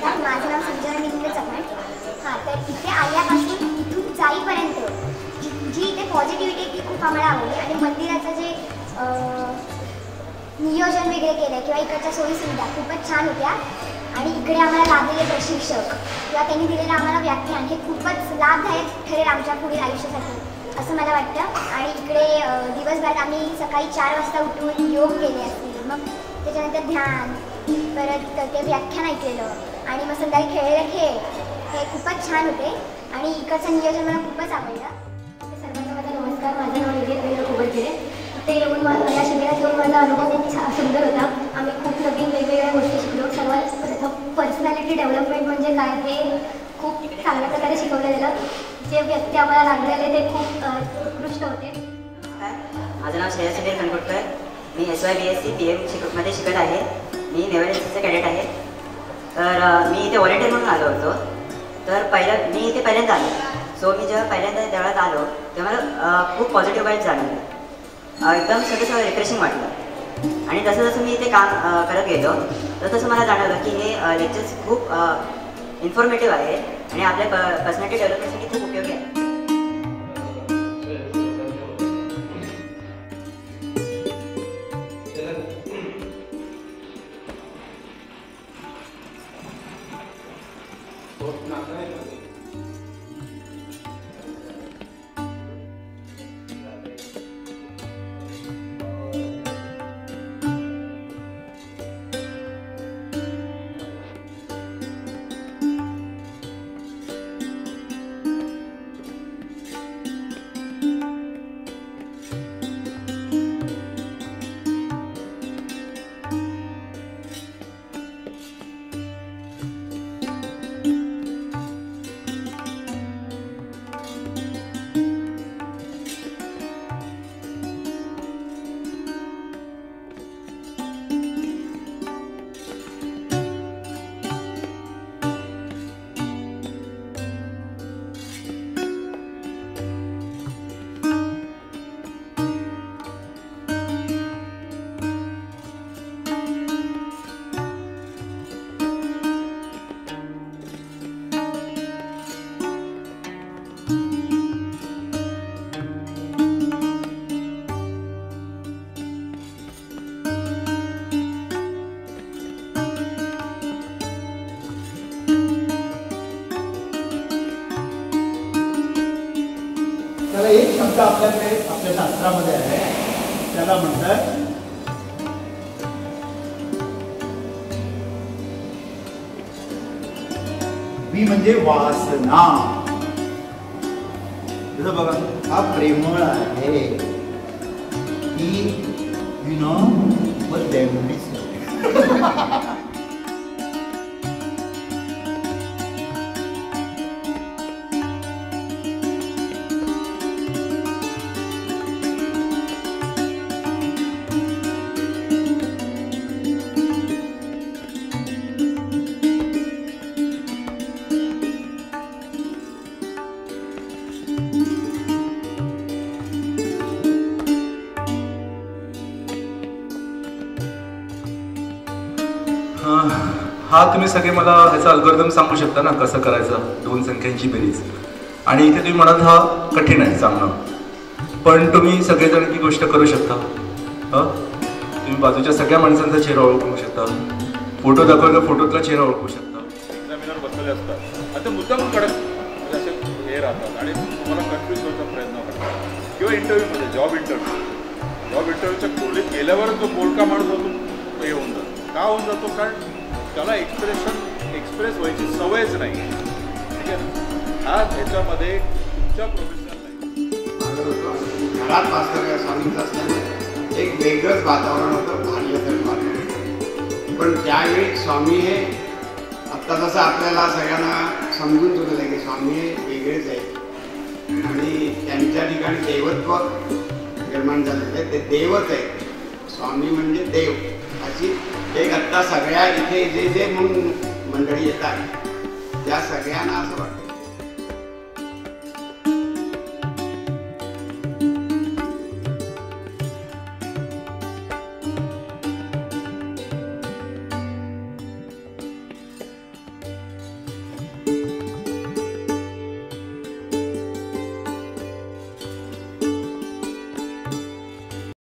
नमस्कार, माझं नाव संजना मिलिंद चव्हाण. हां, तर इथे आल्यापासून इथून जाईपर्यंत जी इथे पॉझिटिव्हिटी ती खूप आम्हाला आवडली आणि मंदिराचं जे नियोजन वगैरे केलं किंवा इकडच्या सोयीसुविधा खूपच छान होत्या आणि इकडे आम्हाला लाभलेले प्रशिक्षक किंवा त्यांनी दिलेलं आम्हाला व्याख्यान हे खूपच लाभदायक ठरेल आमच्या पुढील आयुष्यासाठी असं मला वाटतं. आणि इकडे दिवसभरात आम्ही सकाळी 4 वाजता उठून योग केले असतील, मग त्याच्यानंतर ध्यान, परत ते व्याख्यान ऐकलेलं आणि मग संध्याकाळी खेळलेले खेळ हे खूपच छान होते आणि इकडचं नियोजन मला खूपच आवडलं. सर्वांना माझा नमस्कार, माझं नाव निधी रवींद्र कुबलगिरे. ते येऊन या शिबिरात येऊन माझा अनुभव खूप सुंदर होता. आम्ही खूप नवीन वेगवेगळ्या गोष्टी शिकलो. सर्वात प्रथम पर्सनॅलिटी डेव्हलपमेंट म्हणजे काय हे खूप चांगल्या प्रकारे शिकवलं गेलं. जे व्यक्ती आम्हाला लागलेले ते खूप उत्कृष्ट होते. माझं नाव श्रेया सुनील कनकोटकर. मी SYBSC PM मध्ये शिकत आहे. मी नेव्हल एनसीसीचा कॅडेट आहे. तर मी इथे व्हॉलेंटियर म्हणून आलो होतो. तर मी इथे पहिल्यांदा आलो. सो मी जेव्हा पहिल्यांदा देवळात आलो तेव्हा मला खूप पॉझिटिव्ह वाईब जाणवलं. एकदम सगळं रिफ्रेशिंग वाटलं आणि जसं जसं मी इथे काम करत गेलो तसं मला जाणवलं की हे लेक्चर्स खूप इन्फॉर्मेटिव्ह आहे आणि आपल्या पर्सनॅलिटी डेव्हलपमेंटसाठी खूप उपयोगी आहे. त्याला एक शब्द आपल्याकडे आपल्या शास्त्रामध्ये आहे, त्याला म्हणतात वी म्हणजे वासना. जसं बघा हा प्रेमळ आहे की यु नो बट डेव्हिस हा तुम्ही सगळे मला ह्याचा अल्गोरिदम सांगू शकता ना कसं करायचं 2 संख्यांची बेरीज. आणि इथे तुम्ही म्हणाल हा कठीण आहे सांगणं, पण तुम्ही सगळेजण ती गोष्ट करू शकता. तुम्ही बाजूच्या सगळ्या माणसांचा चेहरा ओळखू शकता, फोटो दाखवला फोटोतला चेहरा ओळखू शकता. एक्झामिनर बसलेले असतात आता मुद्दाम कडक असे हे राहतात आणि तुम्हाला कन्फ्यूज होण्याचा प्रयत्न करतात. किंवा इंटरव्ह्यूमध्ये जॉब इंटरव्ह्यूच्या खोलीत गेल्यावर जो बोलका माणूस होतो तो हे होऊन जातो. का होऊन जातो? कारण त्याला एक्सप्रेस व्हायची सवयच नाही. ठीक आहे ना? हा ह्याच्यामध्ये तुमच्या प्रोफेशनल नाही. घरात मास्तर स्वामींचं असल्याने एक वेगळंच वातावरण होतं, भांडल्यासारखं वातावरण. पण त्यावेळी स्वामी हे आत्ता जसं आपल्याला सगळ्यांना समजून चुकलं आहे की स्वामी हे वेगळेच आहे आणि त्यांच्या ठिकाणी देवत्व निर्माण झालेलं आहे. ते देवच आहे. स्वामी म्हणजे देव अशी एक आत्ता सगळ्या इथे जे जे म्हणून मंडळी येतात त्या सगळ्यांना असं वाटतं